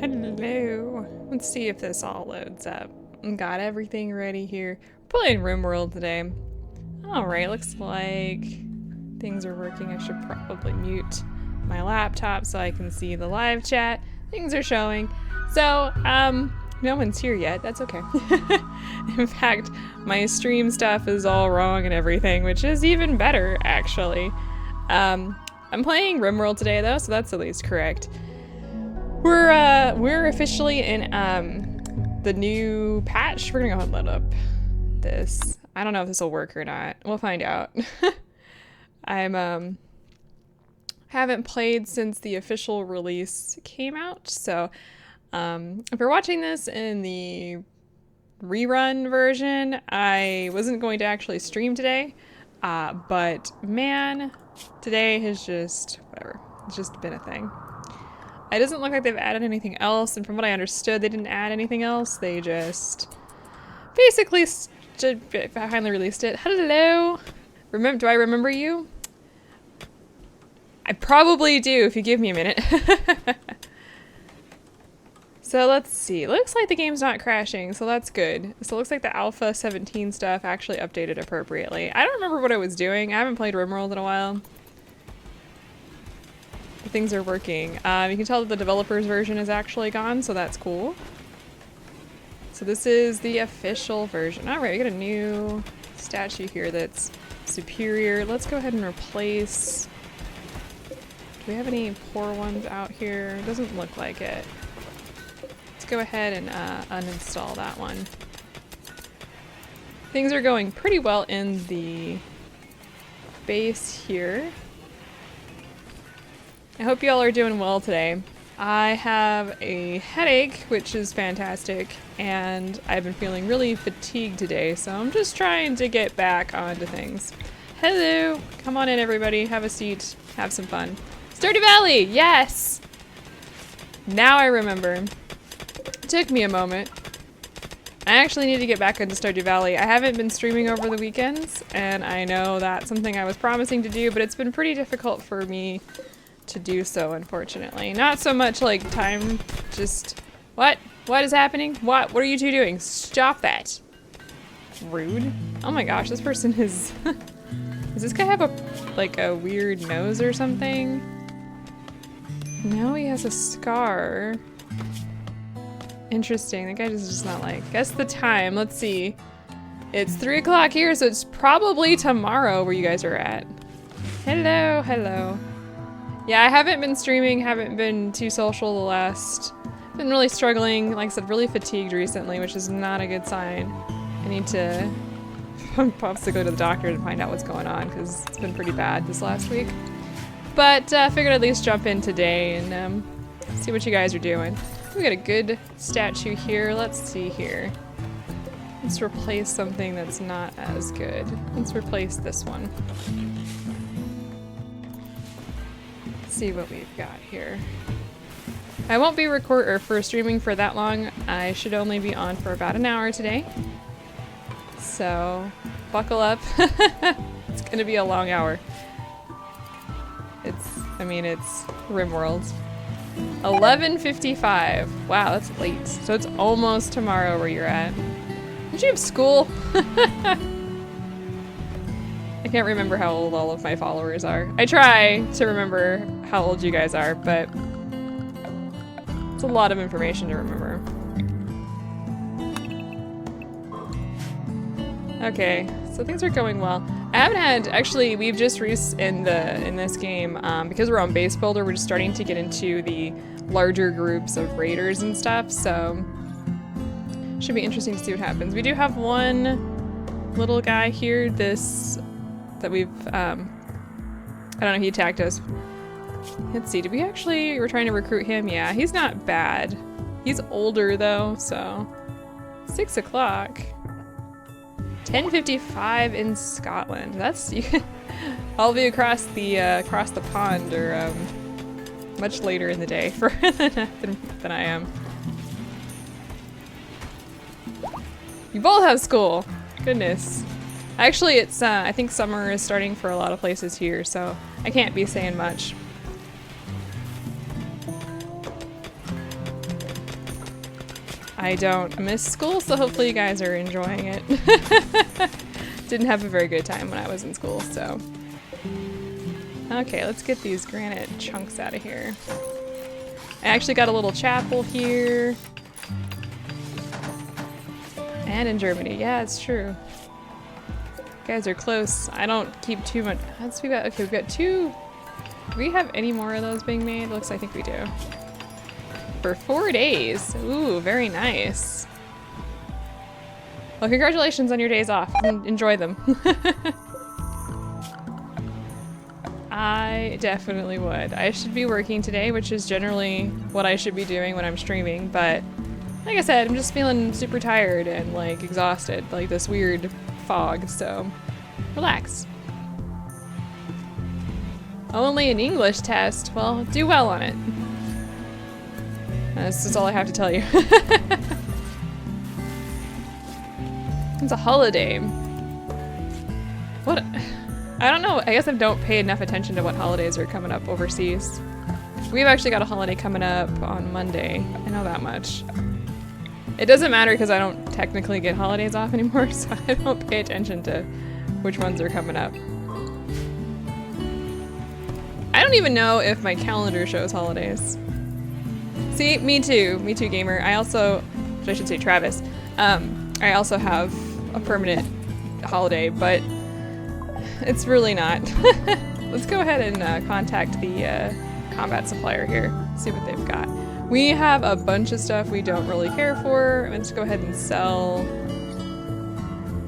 Hello. Let's see if this all loads up. Got everything ready here. We're playing Rimworld today. Alright, looks like things are working. I should probably mute my laptop so I can see the live chat. Things are showing. So, no one's here yet. That's okay. In fact, my stream stuff is all wrong and everything, which is even better, actually. I'm playing Rimworld today, though, so that's at least correct. We're officially in the new patch. We're gonna go ahead and load up this. I don't know if this will work or not. We'll find out. Haven't played since the official release came out, so if you're watching this in the rerun version, I wasn't going to actually stream today, but man, today has just whatever. It's just been a thing. It doesn't look like they've added anything else, and from what I understood, they didn't add anything else. They just basically finally released it. Hello! Do I remember you? I probably do if you give me a minute. So let's see. Looks like the game's not crashing, so that's good. So it looks like the Alpha 17 stuff actually updated appropriately. I don't remember what I was doing. I haven't played Rimworld in a while. Things are working. You can tell that the developer's version is actually gone, so that's cool. So this is the official version. Alright, we got a new statue here that's superior. Let's go ahead and replace... Do we have any poor ones out here? Doesn't look like it. Let's go ahead and uninstall that one. Things are going pretty well in the base here. I hope y'all are doing well today. I have a headache, which is fantastic, and I've been feeling really fatigued today, so I'm just trying to get back onto things. Hello! Come on in, everybody. Have a seat. Have some fun. Stardew Valley! Yes! Now I remember. It took me a moment. I actually need to get back into Stardew Valley. I haven't been streaming over the weekends, and I know that's something I was promising to do, but it's been pretty difficult for me to do so, unfortunately. Not so much like time, just... What? What is happening? What are you two doing? Stop that. Rude. Oh my gosh, this person is... Does this guy have a weird nose or something? No, he has a scar. Interesting. That guy just does not like... Guess the time. Let's see. It's 3 o'clock here, so it's probably tomorrow where you guys are at. Hello, hello. Yeah, I haven't been streaming, haven't been too social the last... Been really struggling, like I said, really fatigued recently, which is not a good sign. I need to possibly go to the doctor to find out what's going on, because it's been pretty bad this last week. But figured I'd at least jump in today and see what you guys are doing. We got a good statue here. Let's see here. Let's replace something that's not as good. Let's replace this one. See what we've got here. I won't be for streaming for that long. I should only be on for about an hour today. So buckle up. It's gonna be a long hour. It's Rimworld. 11:55. Wow, that's late. So it's almost tomorrow where you're at. Did you have school? I can't remember how old all of my followers are. I try to remember how old you guys are, but it's a lot of information to remember. Okay, so things are going well. I haven't had, actually, we've just in this game, because we're on base builder, we're just starting to get into the larger groups of raiders and stuff, so should be interesting to see what happens. We do have one little guy here, that we've, I don't know, he attacked us. Let's see, we're trying to recruit him? Yeah, he's not bad. He's older though, so 6 o'clock. 10:55 in Scotland. That's, I'll be across the pond, or much later in the day than I am. You both have school. Goodness. Actually, it's, I think summer is starting for a lot of places here, so I can't be saying much. I don't miss school, so hopefully you guys are enjoying it. Didn't have a very good time when I was in school, so. Okay, let's get these granite chunks out of here. I actually got a little chapel here. And in Germany, yeah, it's true. You guys are close. I don't keep too much. Okay, we've got 2. Do we have any more of those being made? Looks like I think we do. For 4 days. Ooh, very nice. Well, congratulations on your days off. Enjoy them. I definitely would. I should be working today, which is generally what I should be doing when I'm streaming, but like I said, I'm just feeling super tired and like exhausted, like this weird fog, so relax. Only an English test. Well, do well on it. That's just all I have to tell you. It's a holiday. What? I don't know. I guess I don't pay enough attention to what holidays are coming up overseas. We've actually got a holiday coming up on Monday. I know that much. It doesn't matter because I don't technically get holidays off anymore, so I don't pay attention to which ones are coming up. I don't even know if my calendar shows holidays. See, me too, gamer. I also, I should say Travis, I also have a permanent holiday, but it's really not. Let's go ahead and contact the combat supplier here, see what they've got. We have a bunch of stuff we don't really care for. Let's go ahead and sell.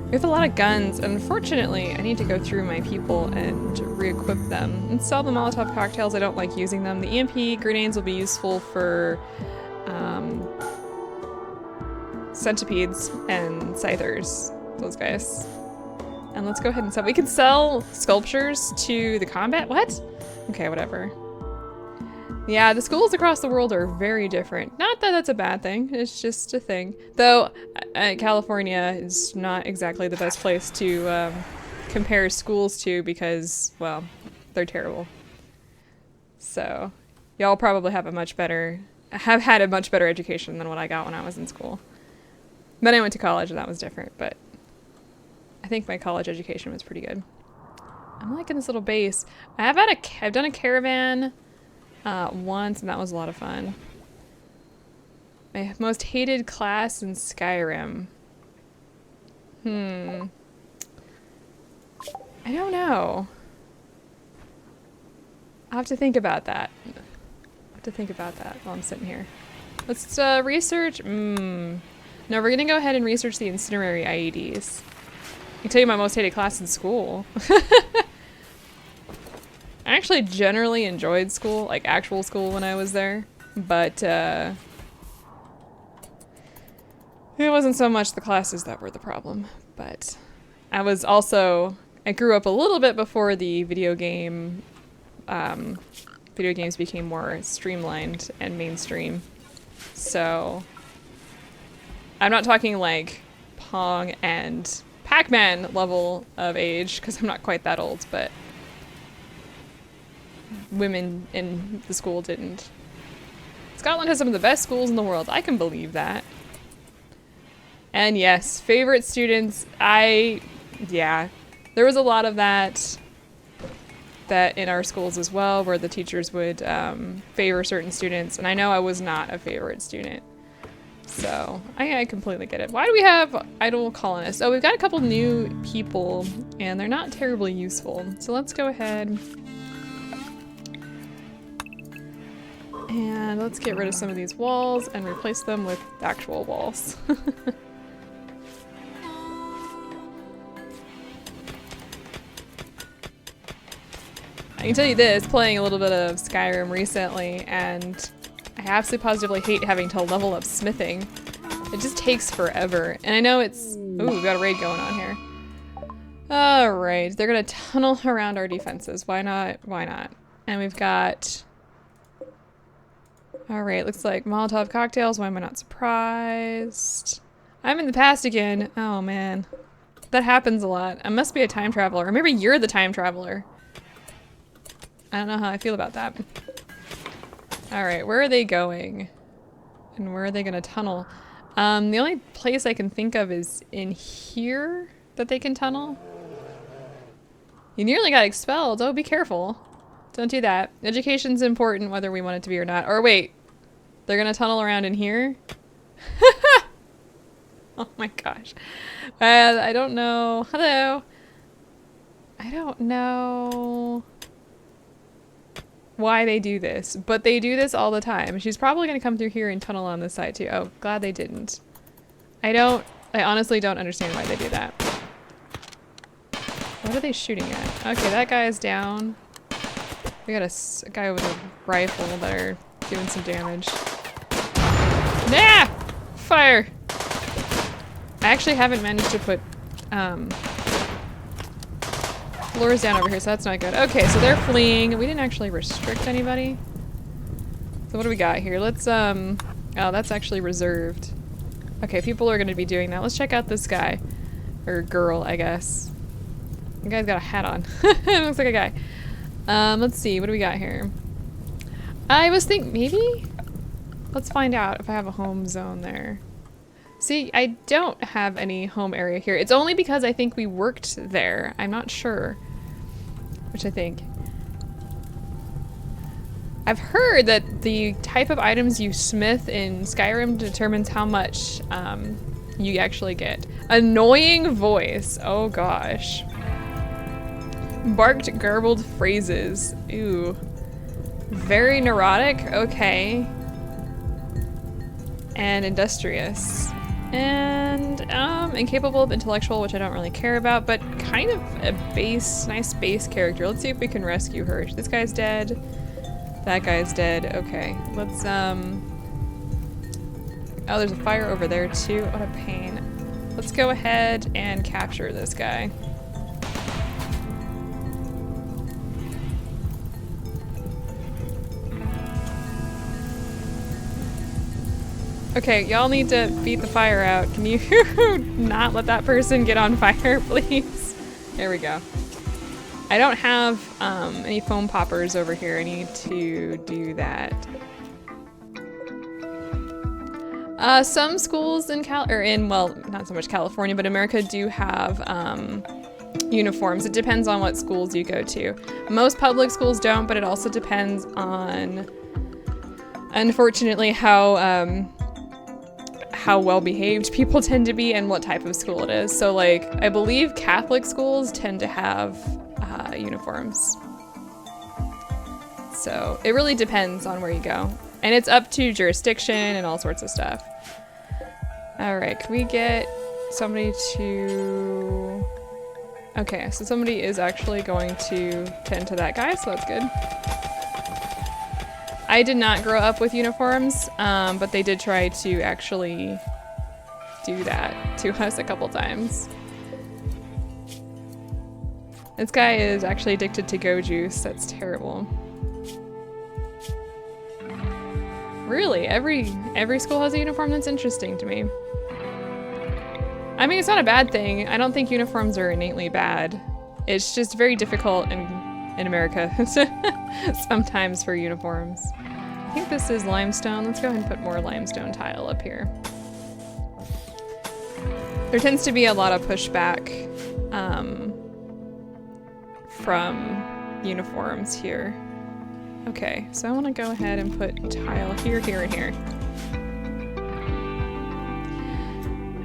We have a lot of guns. Unfortunately, I need to go through my people and re-equip them and sell the Molotov cocktails. I don't like using them. The EMP grenades will be useful for centipedes and scythers, those guys. And let's go ahead and sell. We can sell sculptures to the combat. What? Okay, whatever. Yeah, the schools across the world are very different. Not that that's a bad thing, it's just a thing. Though, California is not exactly the best place to compare schools to because, well, they're terrible. So, y'all probably have had a much better education than what I got when I was in school. Then I went to college and that was different, but I think my college education was pretty good. I'm liking this little base. I've done a caravan once, and that was a lot of fun. My most hated class in Skyrim. I don't know. I'll have to think about that. While I'm sitting here. Let's research. No, we're gonna go ahead and research the incinerary IEDs. I can tell you my most hated class in school. I actually generally enjoyed school, like actual school when I was there, but it wasn't so much the classes that were the problem. But I grew up a little bit before the video games became more streamlined and mainstream. So I'm not talking like Pong and Pac-Man level of age, because I'm not quite that old, but women in the school didn't. Scotland has some of the best schools in the world. I can believe that. And yes, favorite students. Yeah, there was a lot of that in our schools as well, where the teachers would favor certain students. And I know I was not a favorite student. So I completely get it. Why do we have idle colonists? Oh, we've got a couple new people and they're not terribly useful. So let's go ahead and let's get rid of some of these walls and replace them with actual walls. I can tell you this, playing a little bit of Skyrim recently, and I absolutely positively hate having to level up smithing. It just takes forever. And I know it's... Ooh, we've got a raid going on here. Alright, they're gonna tunnel around our defenses. Why not? Why not? And we've got... Alright, looks like Molotov cocktails. Why am I not surprised? I'm in the past again. Oh man. That happens a lot. I must be a time traveler. Or maybe you're the time traveler. I don't know how I feel about that. Alright, where are they going? And where are they gonna tunnel? The only place I can think of is in here that they can tunnel. You nearly got expelled. Oh, be careful. Don't do that. Education's important whether we want it to be or not. Or wait, they're gonna tunnel around in here? Oh my gosh. I don't know. Hello. I don't know why they do this, but they do this all the time. She's probably gonna come through here and tunnel on this side too. Oh, glad they didn't. I honestly don't understand why they do that. What are they shooting at? Okay, that guy is down. We got a guy with a rifle that are doing some damage. Nah! Fire! I actually haven't managed to put floors down over here, so that's not good. Okay, so they're fleeing. We didn't actually restrict anybody. So what do we got here? Let's, oh, that's actually reserved. Okay, people are gonna be doing that. Let's check out this guy. Or girl, I guess. The guy's got a hat on. Looks like a guy. Let's see, what do we got here? I was thinking, maybe? Let's find out if I have a home zone there. See, I don't have any home area here. It's only because I think we worked there. I'm not sure. Which I think. I've heard that the type of items you smith in Skyrim determines how much you actually get. Annoying voice. Oh gosh. Barked garbled phrases. Ooh. Very neurotic. Okay. And industrious. And incapable of intellectual, which I don't really care about, but kind of a nice base character. Let's see if we can rescue her. This guy's dead. That guy's dead. Okay, let's oh, there's a fire over there too. What a pain. Let's go ahead and capture this guy. Okay, y'all need to beat the fire out. Can you not let that person get on fire, please? There we go. I don't have any foam poppers over here. I need to do that. Some schools in well, not so much California, but America do have uniforms. It depends on what schools you go to. Most public schools don't, but it also depends on, unfortunately, how well behaved people tend to be and what type of school it is. So like, I believe Catholic schools tend to have uniforms. So it really depends on where you go. And it's up to jurisdiction and all sorts of stuff. All right, can we get somebody to... Okay, so somebody is actually going to tend to that guy, so that's good. I did not grow up with uniforms, but they did try to actually do that to us a couple times. This guy is actually addicted to go juice. That's terrible. Really, every school has a uniform? That's interesting to me. I mean, it's not a bad thing. I don't think uniforms are innately bad. It's just very difficult in America sometimes for uniforms. I think this is limestone. Let's go ahead and put more limestone tile up here. There tends to be a lot of pushback from uniforms here. Okay, so I want to go ahead and put tile here, here, and here.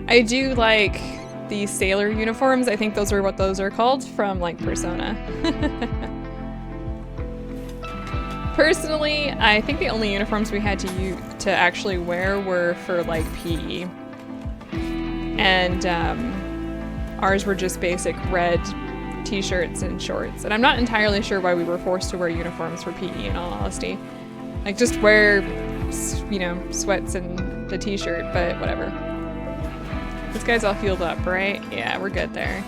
I do like the sailor uniforms. I think those are what those are called from like Persona. Personally, I think the only uniforms we had to actually wear were for like PE. And ours were just basic red t-shirts and shorts. And I'm not entirely sure why we were forced to wear uniforms for PE in all honesty. Like just wear, you know, sweats and the t-shirt, but whatever. This guy's all healed up, right? Yeah, we're good there.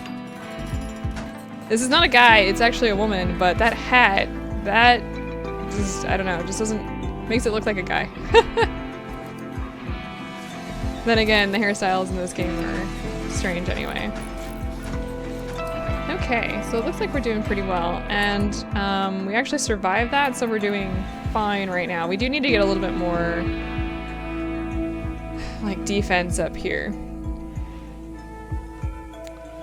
This is not a guy, it's actually a woman, but that hat, that just, I don't know, just doesn't, makes it look like a guy. Then again, the hairstyles in this game are strange anyway. Okay, so it looks like we're doing pretty well, and we actually survived that, so we're doing fine right now. We do need to get a little bit more, like defense up here.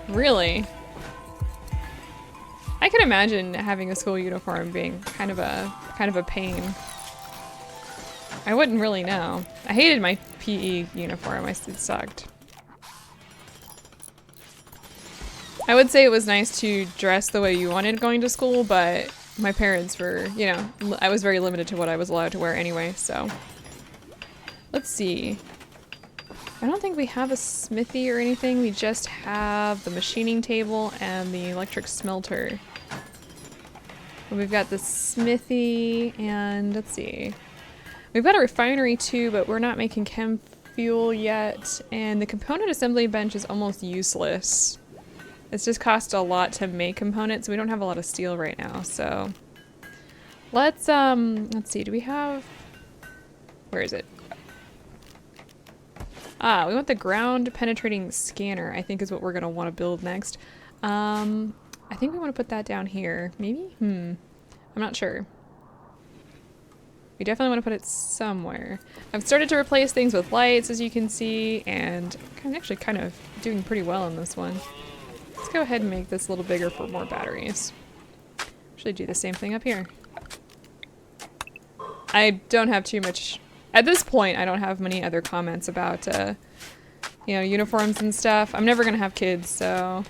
Really? I can imagine having a school uniform being kind of a pain. I wouldn't really know. I hated my PE uniform. It sucked. I would say it was nice to dress the way you wanted going to school, but my parents were, you know, I was very limited to what I was allowed to wear anyway, so. Let's see. I don't think we have a smithy or anything. We just have the machining table and the electric smelter. But we've got the smithy and let's see. We've got a refinery too, but we're not making chem fuel yet. And the component assembly bench is almost useless. It's just cost a lot to make components. We don't have a lot of steel right now, so let's see, do we have, where is it? Ah, we want the ground penetrating scanner, I think is what we're gonna want to build next. I think we want to put that down here, maybe? I'm not sure. We definitely want to put it somewhere. I've started to replace things with lights, as you can see, and I'm actually kind of doing pretty well in this one. Let's go ahead and make this a little bigger for more batteries. Actually do the same thing up here. I don't have too much, at this point I don't have many other comments about, you know, uniforms and stuff. I'm never gonna have kids, so.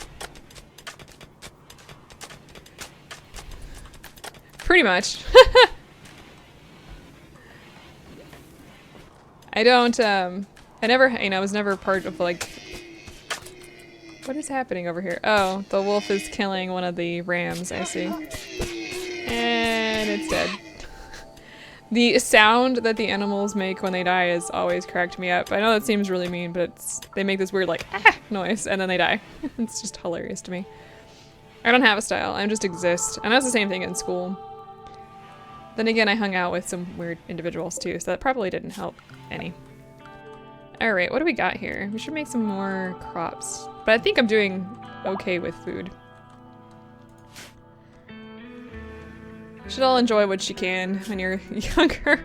Pretty much. I don't, I never, you know, I was never part of like, what is happening over here? Oh, the wolf is killing one of the rams, I see. And it's dead. The sound that the animals make when they die has always cracked me up. I know that seems really mean, but they make this weird like, ah, noise, and then they die. It's just hilarious to me. I don't have a style, I just exist. And that's the same thing in school. Then again, I hung out with some weird individuals too, so that probably didn't help any. Alright, what do we got here? We should make some more crops. But I think I'm doing okay with food. Should all enjoy what you can when you're younger.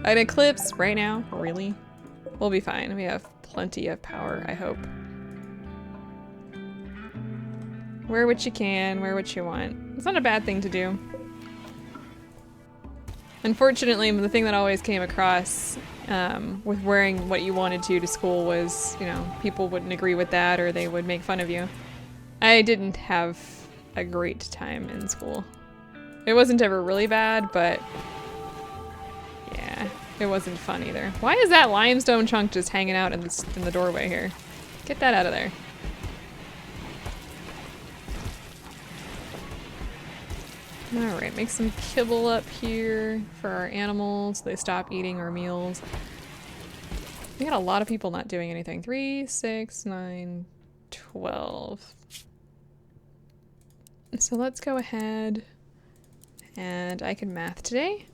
An eclipse right now? Really? We'll be fine. We have plenty of power, I hope. Wear what you can, wear what you want. It's not a bad thing to do. Unfortunately, the thing that always came across with wearing what you wanted to school was, you know, people wouldn't agree with that or they would make fun of you. I didn't have a great time in school. It wasn't ever really bad, but yeah, it wasn't fun either. Why is that limestone chunk just hanging out in the doorway here? Get that out of there. Alright, make some kibble up here for our animals so they stop eating our meals. We got a lot of people not doing anything. 3, 6, 9, 12. So let's go ahead and I can math today.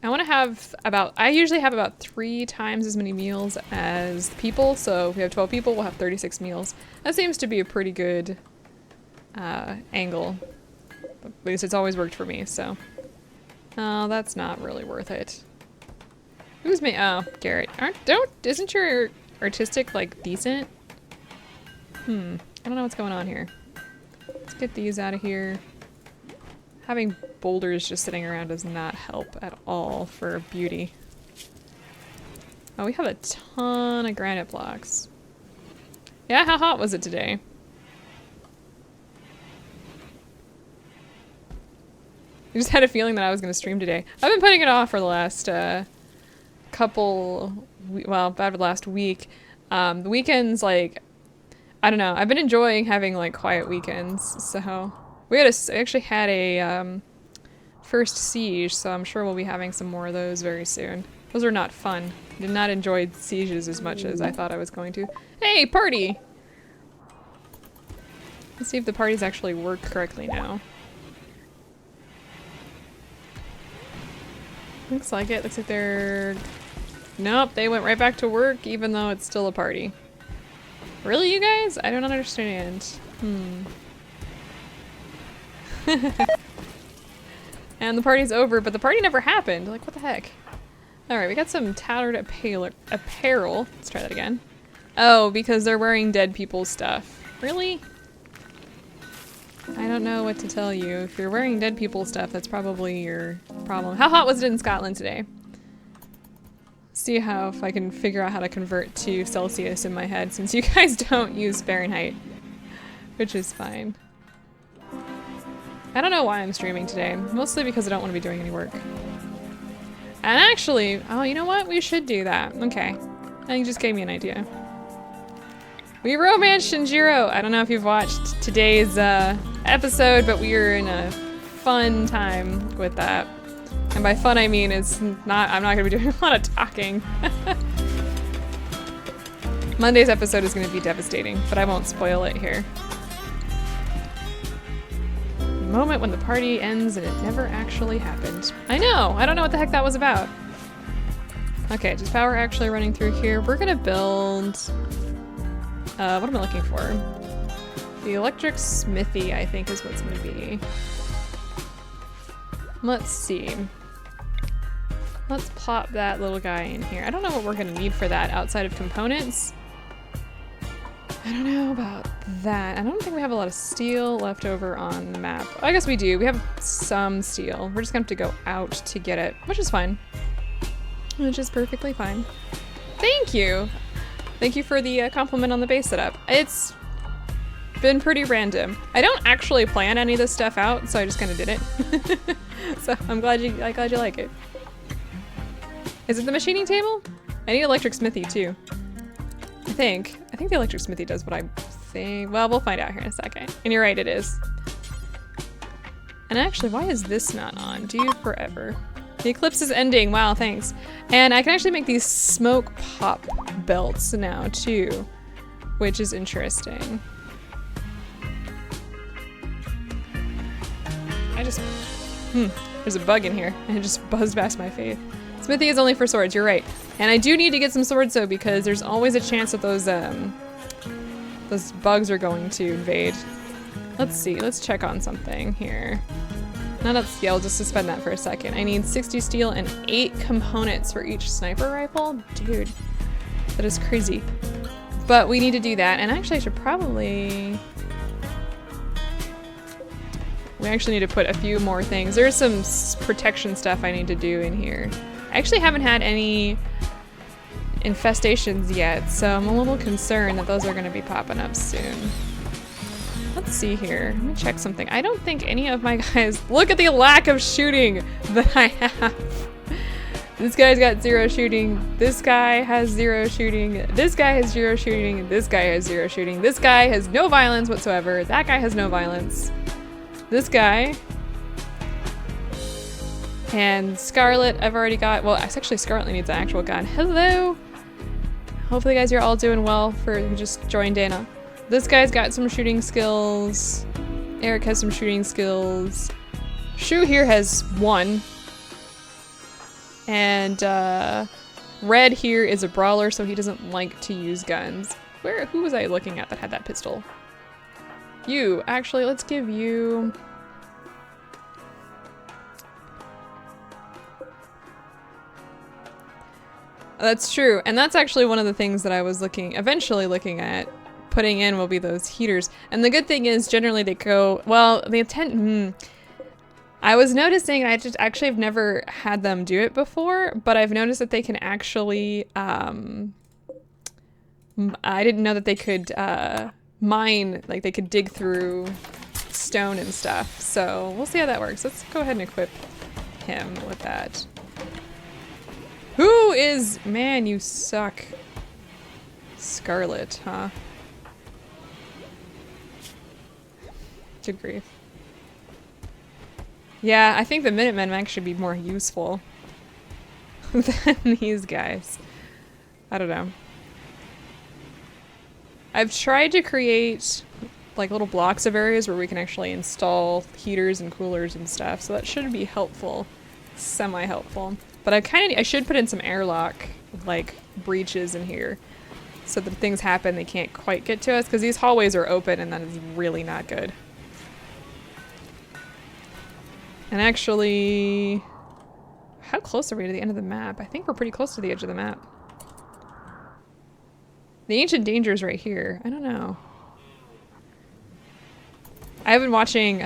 I want to have I usually have about 3 times as many meals as people, so if we have 12 people, we'll have 36 meals. That seems to be a pretty good angle. At least it's always worked for me, so. Oh, that's not really worth it. Who's me? Oh, Garrett. Isn't your artistic, like, decent? I don't know what's going on here. Let's get these out of here. Having boulders just sitting around does not help at all for beauty. Oh, we have a ton of granite blocks. Yeah, how hot was it today? I just had a feeling that I was going to stream today. I've been putting it off for the last about the last week. The weekends, like, I don't know. I've been enjoying having, like, quiet weekends, so. We actually had a first siege, so I'm sure we'll be having some more of those very soon. Those are not fun. Did not enjoy sieges as much as I thought I was going to. Hey, party! Let's see if the parties actually work correctly now. Looks like it. Looks like they're... Nope, they went right back to work even though it's still a party. Really, you guys? I don't understand. And the party's over, but the party never happened. Like, what the heck? Alright, we got some tattered apparel. Let's try that again. Oh, because they're wearing dead people's stuff. Really? I don't know what to tell you. If you're wearing dead people's stuff, that's probably your problem. How hot was it in Scotland today? See how if I can figure out how to convert to Celsius in my head, since you guys don't use Fahrenheit, which is fine. I don't know why I'm streaming today, mostly because I don't want to be doing any work. And actually, oh, you know what? We should do that. Okay. I think you just gave me an idea. We romanced Shinjiro. I don't know if you've watched today's episode, but we are in a fun time with that. And by fun, I mean I'm not gonna be doing a lot of talking. Monday's episode is gonna be devastating, but I won't spoil it here. The moment when the party ends and it never actually happened. I know, I don't know what the heck that was about. Okay, does power actually running through here? We're gonna build, what am I looking for? The electric smithy, I think, is what's gonna be. Let's see. Let's pop that little guy in here. I don't know what we're gonna need for that outside of components. I don't know about that. I don't think we have a lot of steel left over on the map. I guess we do. We have some steel. We're just gonna have to go out to get it, which is fine. Which is perfectly fine. Thank you! Thank you for the compliment on the base setup. It's been pretty random. I don't actually plan any of this stuff out, so I just kind of did it. So I'm glad you like it. Is it the machining table? I need electric smithy too. I think the electric smithy does what I think. Well, we'll find out here in a second. And you're right, it is. And actually, why is this not on? Do you forever? The eclipse is ending. Wow, thanks. And I can actually make these smoke pop belts now too, which is interesting. There's a bug in here and it just buzzed past my face. Smithy is only for swords, you're right. And I do need to get some swords though, because there's always a chance that those bugs are going to invade. Let's see, let's check on something here. No, that's, yeah, I'll just suspend that for a second. I need 60 steel and 8 components for each sniper rifle. Dude, that is crazy. But we need to do that, and actually I should probably... We actually need to put a few more things. There's some protection stuff I need to do in here. I actually haven't had any infestations yet, so I'm a little concerned that those are going to be popping up soon. Let's see here. Let me check something. I don't think any of my guys... Look at the lack of shooting that I have. This guy's got 0 shooting. This guy has 0 shooting. This guy has 0 shooting. This guy has 0 shooting. This guy has no violence whatsoever. That guy has no violence. This guy... And Scarlet, I've already got, well, actually Scarlet needs an actual gun. Hello! Hopefully guys, you're all doing well for who just joined in. This guy's got some shooting skills. Eric has some shooting skills. Shu here has 1. And Red here is a brawler, so he doesn't like to use guns. Who was I looking at that had that pistol? You, actually, let's give you... That's true, and that's actually one of the things that I was eventually looking at putting in will be those heaters. And the good thing is generally they go, well, I was noticing, I just actually have never had them do it before, but I've noticed that they can actually, I didn't know that they could mine, like they could dig through stone and stuff. So we'll see how that works. Let's go ahead and equip him with that. Who is... Man, you suck. Scarlet, huh? Good grief. Yeah, I think the Minutemen might actually be more useful than these guys. I don't know. I've tried to create like little blocks of areas where we can actually install heaters and coolers and stuff, so that should be helpful. Semi-helpful. But I should put in some airlock, like, breaches in here. So that if things happen, they can't quite get to us, because these hallways are open, and that is really not good. And actually... how close are we to the end of the map? I think we're pretty close to the edge of the map. The Ancient Danger's right here. I don't know. I've been watching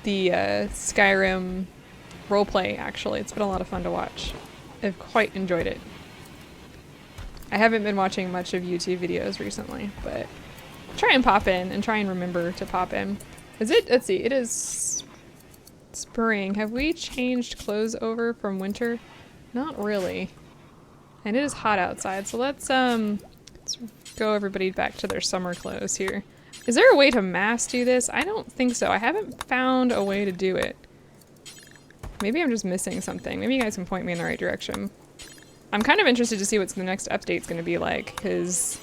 the Skyrim roleplay, actually. It's been a lot of fun to watch. I've quite enjoyed it. I haven't been watching much of YouTube videos recently, but try and pop in and try and remember to pop in. Is it? Let's see. It is spring. Have we changed clothes over from winter? Not really. And it is hot outside, so let's go everybody back to their summer clothes here. Is there a way to mass do this? I don't think so. I haven't found a way to do it. Maybe I'm just missing something. Maybe you guys can point me in the right direction. I'm kind of interested to see what the next update's going to be like, because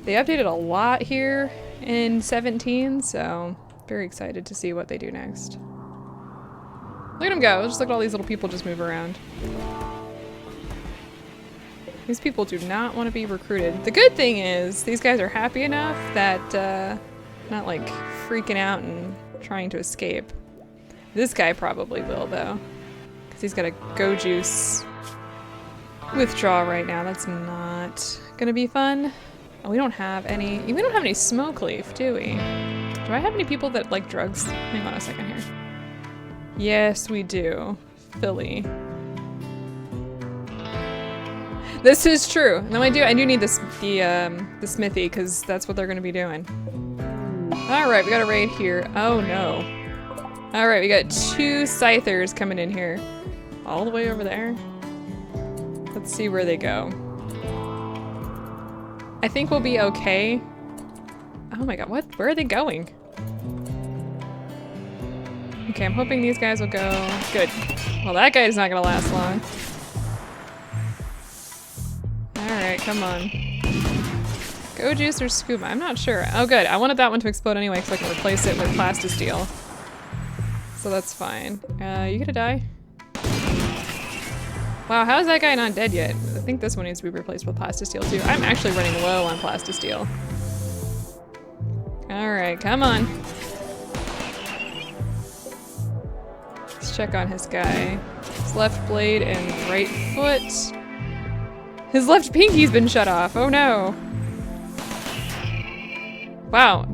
they updated a lot here in 17, so very excited to see what they do next. Look at them go. Just look at all these little people just move around. These people do not want to be recruited. The good thing is these guys are happy enough that not like freaking out and trying to escape. This guy probably will though, because he's got a go juice withdraw right now. That's not gonna be fun. Oh, we don't have any smoke leaf, do we? Do I have any people that like drugs? Hang on a second here. Yes, we do. Philly. This is true. No, I do need this the smithy, because that's what they're gonna be doing. Alright, we got a raid here. Oh no. Alright, we got 2 scythers coming in here. All the way over there. Let's see where they go. I think we'll be okay. Oh my god, what? Where are they going? Okay, I'm hoping these guys will go. Good. Well, that guy's not gonna last long. Alright, come on. Go juice or scuba? I'm not sure. Oh good, I wanted that one to explode anyway so I can replace it with plastisteel. So that's fine. You gonna die? Wow, how is that guy not dead yet? I think this one needs to be replaced with plastisteel too. I'm actually running low on plastisteel. Alright, come on. Let's check on his guy. His left blade and right foot. His left pinky's been shut off. Oh no. Wow,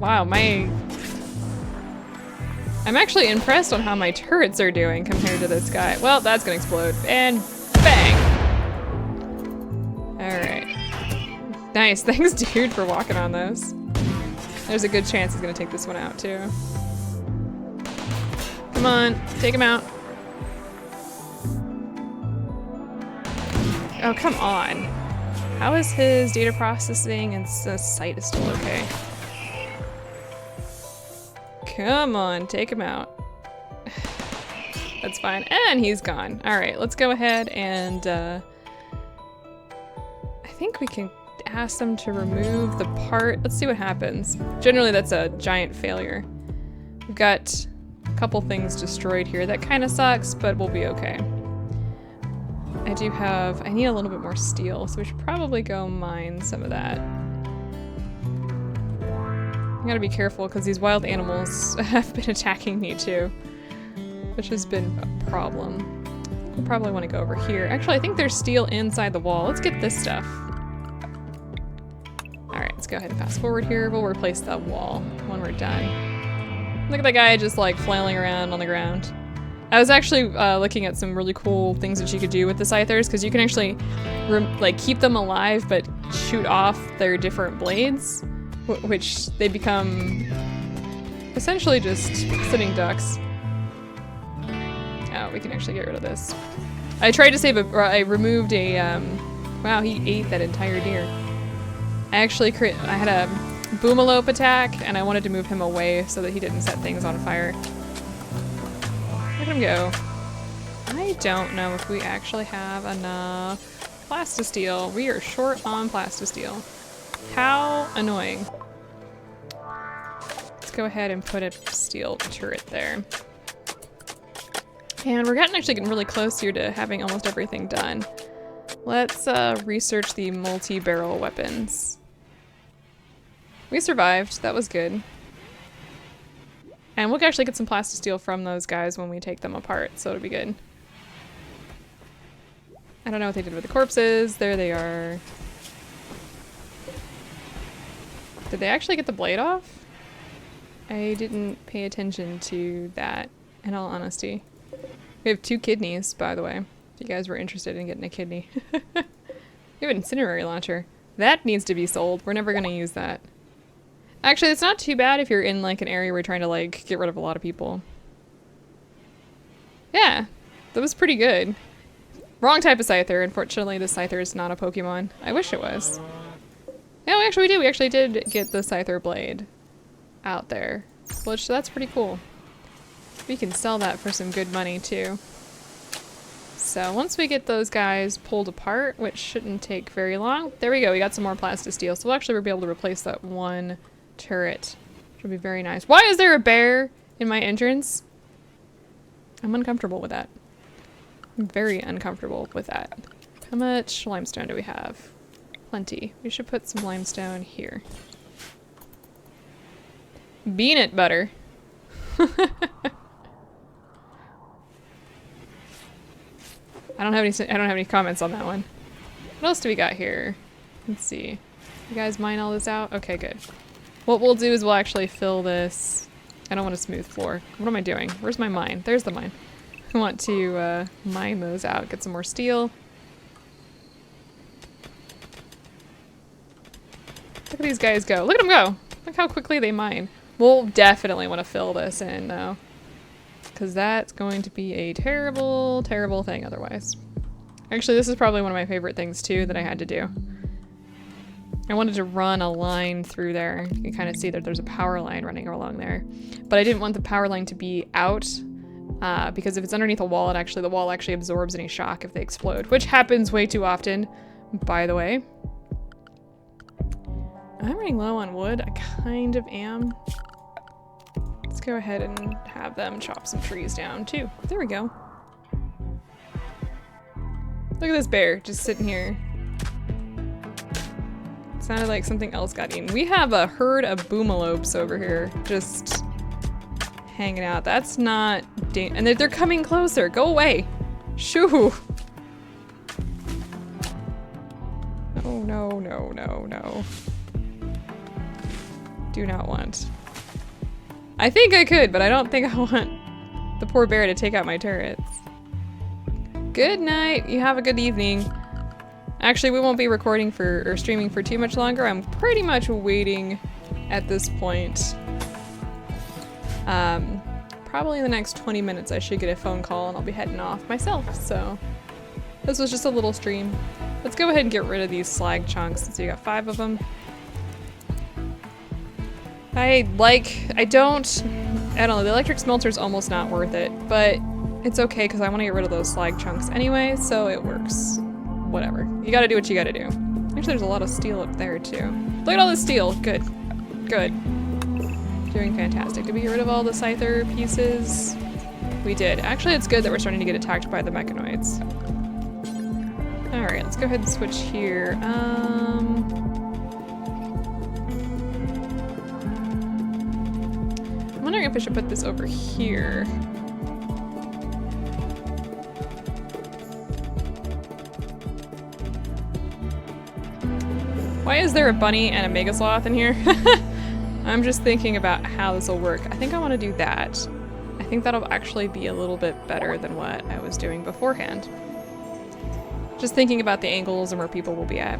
I'm actually impressed on how my turrets are doing compared to this guy. Well, that's gonna explode. And bang! Alright. Nice, thanks dude for walking on those. There's a good chance he's gonna take this one out too. Come on, take him out. Oh, come on. How is his data processing and sight is still okay? Come on, take him out. That's fine. And he's gone. Alright, let's go ahead and I think we can ask them to remove the part. Let's see what happens. Generally that's a giant failure. We've got a couple things destroyed here. That kind of sucks, but we'll be okay. I need a little bit more steel, so we should probably go mine some of that. I gotta be careful because these wild animals have been attacking me too, which has been a problem. We'll probably want to go over here. Actually, I think there's steel inside the wall. Let's get this stuff. Alright, let's go ahead and fast forward here. We'll replace that wall when we're done. Look at that guy just like flailing around on the ground. I was actually looking at some really cool things that you could do with the scythers, because you can actually like keep them alive but shoot off their different blades, which they become essentially just sitting ducks. Oh, we can actually get rid of this. I tried to save I removed a, wow, he ate that entire deer. I had a boomalope attack and I wanted to move him away so that he didn't set things on fire. Look at him go. I don't know if we actually have enough plastisteel. We are short on plastisteel. How annoying. Let's go ahead and put a steel turret there. And we're actually getting really close here to having almost everything done. Let's research the multi-barrel weapons. We survived. That was good. And we'll actually get some plastisteel from those guys when we take them apart, so it'll be good. I don't know what they did with the corpses. There they are. Did they actually get the blade off? I didn't pay attention to that, in all honesty. We have 2 kidneys, by the way, if you guys were interested in getting a kidney. We have an incendiary launcher. That needs to be sold. We're never going to use that. Actually, it's not too bad if you're in like an area where you're trying to like get rid of a lot of people. Yeah, that was pretty good. Wrong type of Scyther. Unfortunately, the Scyther is not a Pokemon. I wish it was. Yeah, we did. We actually did get the Scyther blade out there, which that's pretty cool. We can sell that for some good money too. So once we get those guys pulled apart, which shouldn't take very long, there we go. We got some more plastisteel, so we'll actually be able to replace that one turret, which will be very nice. Why is there a bear in my entrance? I'm uncomfortable with that. I'm very uncomfortable with that. How much limestone do we have? Plenty. We should put some limestone here. Peanut butter. I don't have any comments on that one. What else do we got here? Let's see. You guys mine all this out? Okay, good. What we'll do is we'll actually fill this. I don't want a smooth floor. What am I doing? Where's my mine? There's the mine. I want to mine those out, get some more steel. Look at these guys go. Look at them go. Look how quickly they mine. We'll definitely want to fill this in though, because that's going to be a terrible, terrible thing otherwise. Actually, this is probably one of my favorite things too that I had to do. I wanted to run a line through there. You can kind of see that there's a power line running along there. But I didn't want the power line to be out because if it's underneath a wall, the wall actually absorbs any shock if they explode, which happens way too often, by the way. I'm running low on wood. I kind of am. Let's go ahead and have them chop some trees down too. There we go. Look at this bear just sitting here. Sounded like something else got eaten. We have a herd of boomalopes over here just hanging out. That's not and they're coming closer. Go away. Shoo. Oh no, no, no, no. Do not want. I think I could, but I don't think I want the poor bear to take out my turrets. Good night. You have a good evening. Actually, we won't be recording or streaming for too much longer. I'm pretty much waiting at this point. Probably in the next 20 minutes I should get a phone call and I'll be heading off myself, so this was just a little stream. Let's go ahead and get rid of these slag chunks since we got 5 of them. I don't know, the electric smelter's almost not worth it, but it's okay because I want to get rid of those slag chunks anyway, so it works. Whatever. You gotta do what you gotta do. Actually, there's a lot of steel up there, too. Look at all this steel. Good. Good. Doing fantastic. Did we get rid of all the Scyther pieces? We did. Actually, it's good that we're starting to get attacked by the mechanoids. Alright, let's go ahead and switch here. I'm wondering if I should put this over here. Why is there a bunny and a mega sloth in here? I'm just thinking about how this will work. I think I want to do that. I think that'll actually be a little bit better than what I was doing beforehand. Just thinking about the angles and where people will be at.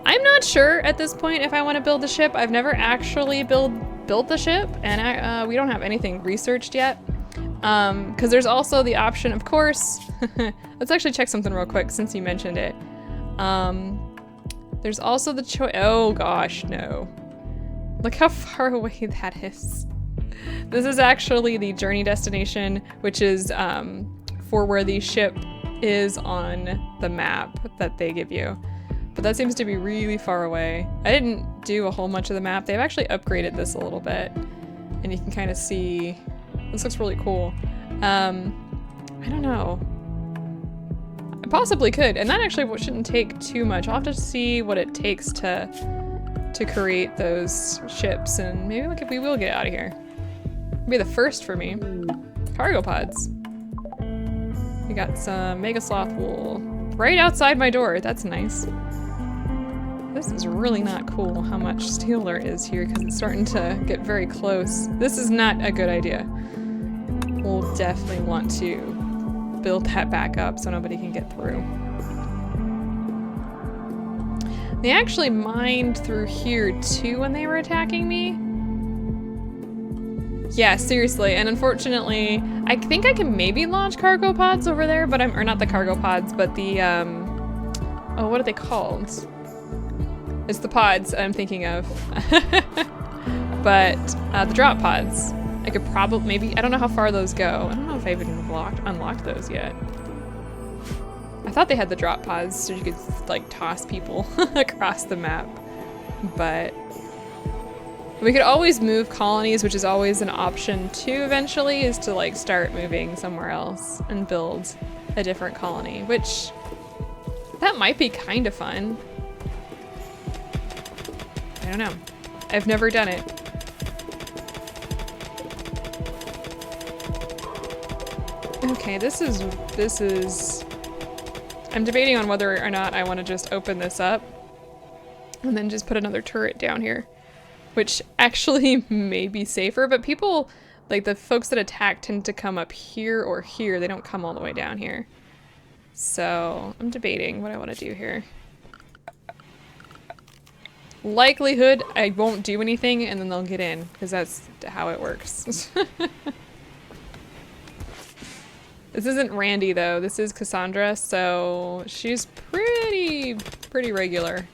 I'm not sure at this point if I want to build the ship. I've never actually built the ship, and we don't have anything researched yet. Because there's also the option, of course. Let's actually check something real quick since you mentioned it. There's also the choice. Oh gosh, no. Look how far away that is. This is actually the journey destination, which is for where the ship is on the map that they give you. But that seems to be really far away. I didn't do a whole bunch of the map. They've actually upgraded this a little bit. And you can kind of see, this looks really cool. I don't know. I possibly could, and that actually shouldn't take too much. I'll have to see what it takes to create those ships, and maybe we will get out of here. It'll be the first for me. Cargo pods. We got some Mega Sloth wool right outside my door. That's nice. This is really not cool how much steel there is here because it's starting to get very close. This is not a good idea. We'll definitely want to build that back up so nobody can get through. They actually mined through here too when they were attacking me. Yeah, seriously, and unfortunately, I think I can maybe launch cargo pods over there, but or not the cargo pods, but the, oh, what are they called? It's the pods I'm thinking of. But, the drop pods. I could probably, maybe, I don't know how far those go. I don't know if I've even unlocked those yet. I thought they had the drop pods so you could, like, toss people across the map, but we could always move colonies, which is always an option too eventually, is to like start moving somewhere else and build a different colony, which that might be kind of fun. I don't know. I've never done it. Okay, this is I'm debating on whether or not I want to just open this up and then just put another turret down here. Which actually may be safer, but people, like the folks that attack tend to come up here or here. They don't come all the way down here. So I'm debating what I want to do here. Likelihood, I won't do anything and then they'll get in, because that's how it works. This isn't Randy though, this is Cassandra, so she's pretty regular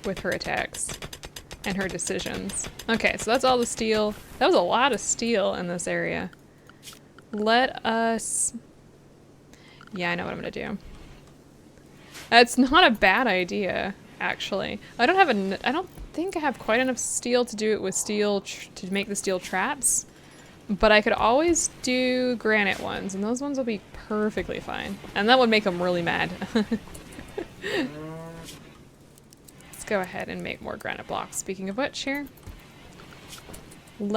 with her attacks. And her decisions. Okay, so that's all the steel. That was a lot of steel in this area. Let us... Yeah, I know what I'm gonna do. That's not a bad idea, actually. I don't think I have quite enough steel to do it with steel to make the steel traps. But I could always do granite ones, and those ones will be perfectly fine. And that would make them really mad. Go ahead and make more granite blocks. Speaking of which here, I'm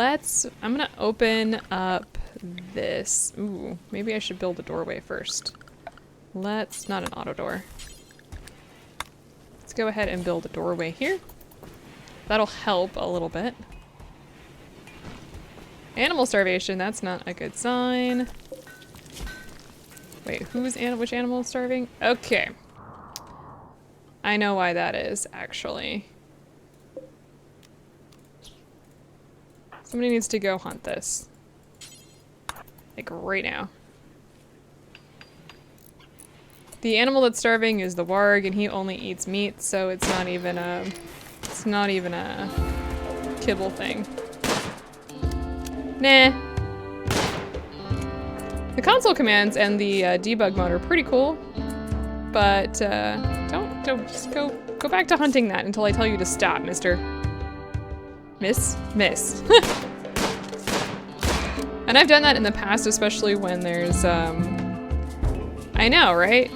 gonna open up this. Ooh, maybe I should build a doorway first. Not an auto door. Let's go ahead and build a doorway here. That'll help a little bit. Animal starvation, that's not a good sign. Wait, which animal is starving? Okay. I know why that is, actually. Somebody needs to go hunt this. Like, right now. The animal that's starving is the warg, and he only eats meat, so it's not even a kibble thing. Nah. The console commands and the debug mode are pretty cool, but don't just go back to hunting that until I tell you to stop, mister. Miss. And I've done that in the past, especially when there's, I know, right?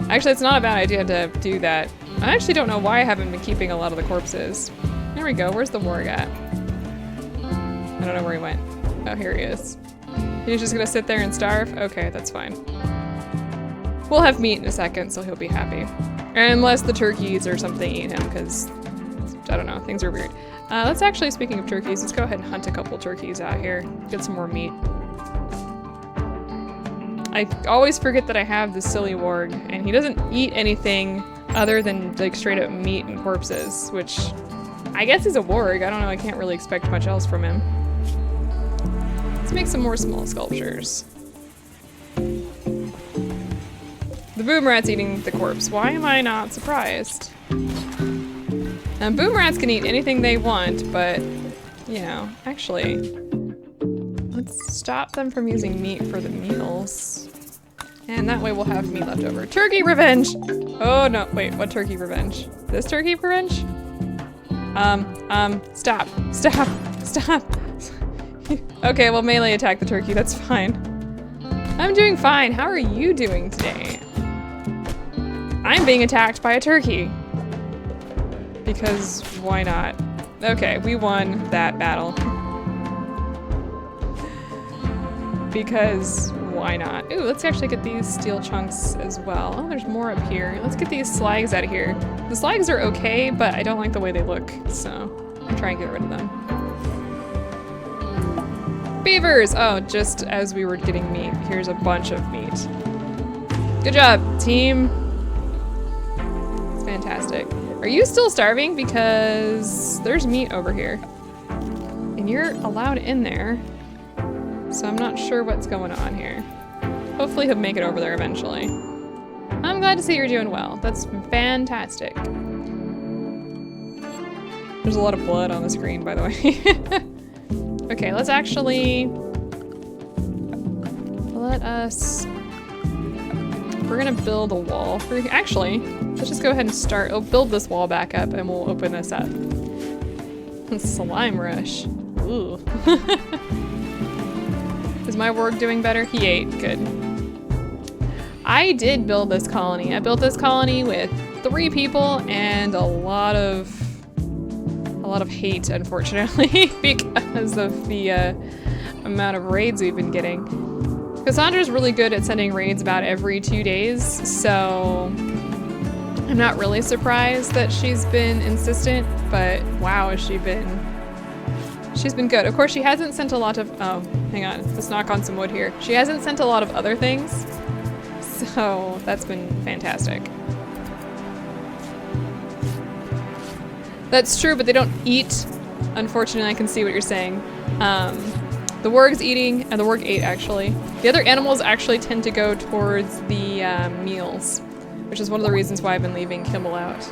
Actually, it's not a bad idea to do that. I actually don't know why I haven't been keeping a lot of the corpses. There we go, where's the warg at? I don't know where he went. Oh, here he is. He's just gonna sit there and starve? Okay, that's fine. We'll have meat in a second, so he'll be happy. Unless the turkeys or something eat him, because, I don't know, things are weird. Let's actually, speaking of turkeys, let's go ahead and hunt a couple turkeys out here. Get some more meat. I always forget that I have this silly warg, and he doesn't eat anything other than, like, straight up meat and corpses, which I guess he's a warg. I don't know, I can't really expect much else from him. Let's make some more small sculptures. The boom rat's eating the corpse. Why am I not surprised? Now, boom rats can eat anything they want, but, you know, actually, let's stop them from using meat for the meals. And that way we'll have meat left over. Turkey revenge! Oh no, wait, what turkey revenge? This turkey revenge? Stop. Okay, well, melee attack the turkey, that's fine. I'm doing fine. How are you doing today? I'm being attacked by a turkey. Because why not? Okay, we won that battle. because why not? Ooh, let's actually get these steel chunks as well. Oh, there's more up here. Let's get these slags out of here. The slags are okay, but I don't like the way they look, so I'm trying to get rid of them. Beavers! Oh, just as we were getting meat, here's a bunch of meat. Good job, team. It's fantastic. Are you still starving? Because there's meat over here. And you're allowed in there. So I'm not sure what's going on here. Hopefully he'll make it over there eventually. I'm glad to see you're doing well. That's fantastic. There's a lot of blood on the screen, by the way. Okay, let's actually... We're gonna build a wall for... Actually, let's just go ahead and start. Oh, build this wall back up and we'll open this up. Slime rush. Ooh. Is my work doing better? He ate. Good. I did build this colony. I built this colony with 3 people and a lot of hate, unfortunately, because of the amount of raids we've been getting. Cassandra's really good at sending raids about every 2 days, so I'm not really surprised that she's been insistent, but wow, has she been... She's been good. Of course, she hasn't sent a lot of... Oh, hang on. Let's knock on some wood here. She hasn't sent a lot of other things, so that's been fantastic. That's true, but they don't eat. Unfortunately, I can see what you're saying. The warg's eating, and the warg ate, actually. The other animals actually tend to go towards the meals, which is one of the reasons why I've been leaving Kimmel out.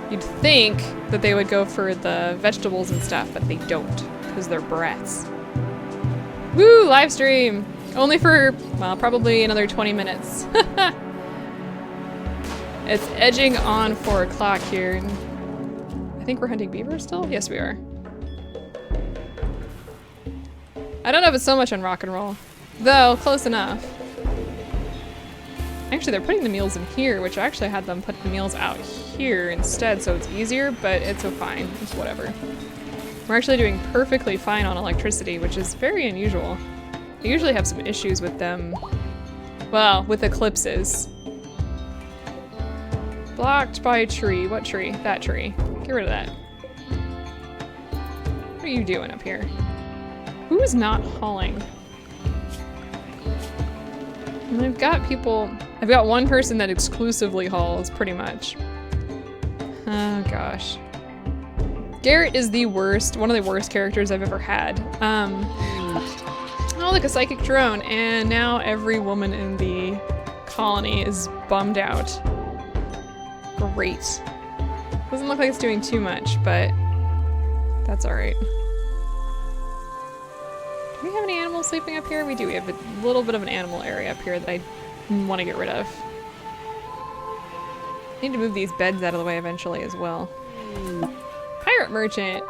You'd think that they would go for the vegetables and stuff, but they don't, because they're brats. Woo, live stream! Only for, well, probably another 20 minutes. It's edging on 4 o'clock here. I think we're hunting beavers still? Yes, we are. I don't know if it's so much on rock and roll, though close enough. Actually, they're putting the meals in here, which I actually had them put the meals out here instead, so it's easier, but it's so fine. It's whatever. We're actually doing perfectly fine on electricity, which is very unusual. I usually have some issues with them, well, with eclipses. Blocked by a tree. What tree? That tree. Get rid of that. What are you doing up here? Who is not hauling? And I've got people... I've got one person that exclusively hauls, pretty much. Oh, gosh. Garrett is the worst, one of the worst characters I've ever had. Oh, look, a psychic drone. And now every woman in the colony is bummed out. Great. Doesn't look like it's doing too much, but that's alright. Do we have any animals sleeping up here? We do. We have a little bit of an animal area up here that I want to get rid of. I need to move these beds out of the way eventually as well. Pirate merchant!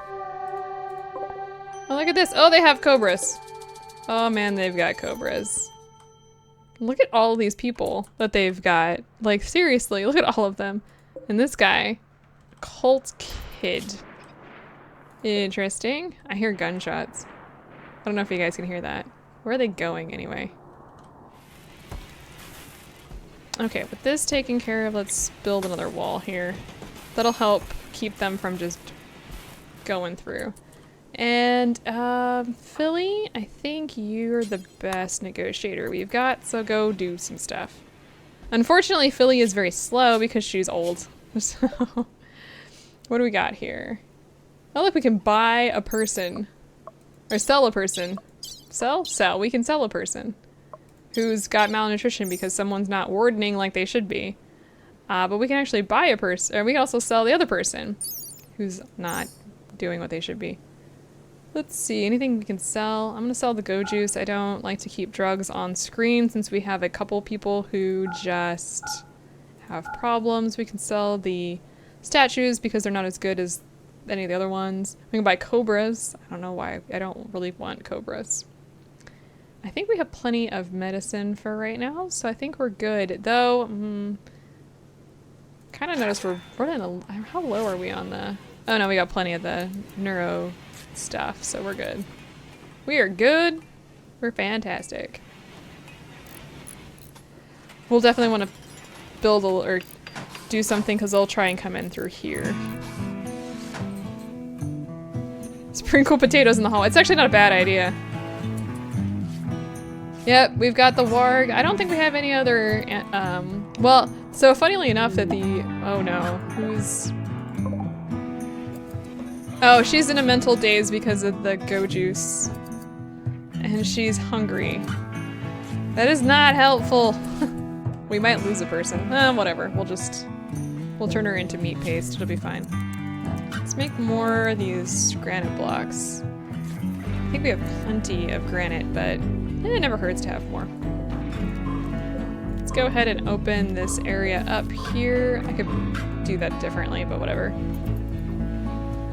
Oh, look at this. Oh, they have cobras. Oh man, they've got cobras. Look at all these people that they've got. Like, seriously, look at all of them. And this guy, cult kid. Interesting. I hear gunshots. I don't know if you guys can hear that. Where are they going anyway? Okay, with this taken care of, let's build another wall here. That'll help keep them from just going through. And, Philly, I think you're the best negotiator we've got, so go do some stuff. Unfortunately, Philly is very slow because she's old. So, what do we got here? Oh, look, we can buy a person. Or sell a person. Sell? Sell. We can sell a person who's got malnutrition because someone's not wardening like they should be. But we can actually buy a person, or we can also sell the other person who's not doing what they should be. Let's see, anything we can sell? I'm gonna sell the go juice. I don't like to keep drugs on screen since we have a couple people who just have problems. We can sell the statues because they're not as good as any of the other ones. We can buy cobras. I don't know why. I don't really want cobras. I think we have plenty of medicine for right now, so I think we're good. Though, kind of noticed we're in a... How low are we on the... Oh no, we got plenty of the neuro stuff, so we're good. We are good. We're fantastic. We'll definitely want to build or do something because they'll try and come in through here. Sprinkle potatoes in the hall. It's actually not a bad idea. Yep, we've got the warg. I don't think we have any other, well, so funnily enough that the, oh no, who's, oh, she's in a mental daze because of the go juice. And she's hungry. That is not helpful. We might lose a person. Whatever, we'll turn her into meat paste, it'll be fine. Let's make more of these granite blocks. I think we have plenty of granite, but it never hurts to have more. Let's go ahead and open this area up here. I could do that differently, but whatever.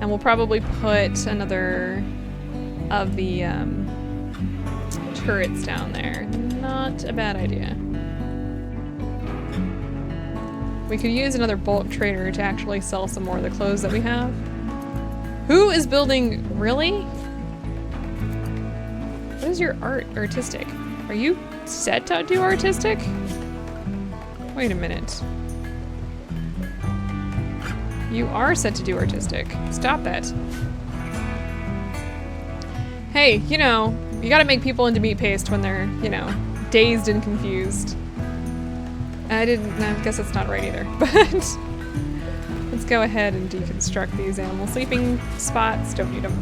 And we'll probably put another of the turrets down there. Not a bad idea. We could use another bulk trader to actually sell some more of the clothes that we have. Who is building, really? What is your artistic? Are you set to do artistic? Wait a minute. You are set to do artistic. Stop it. Hey, you know, you gotta make people into meat paste when they're, you know, dazed and confused. I guess that's not right either, but let's go ahead and deconstruct these animal sleeping spots. Don't need them.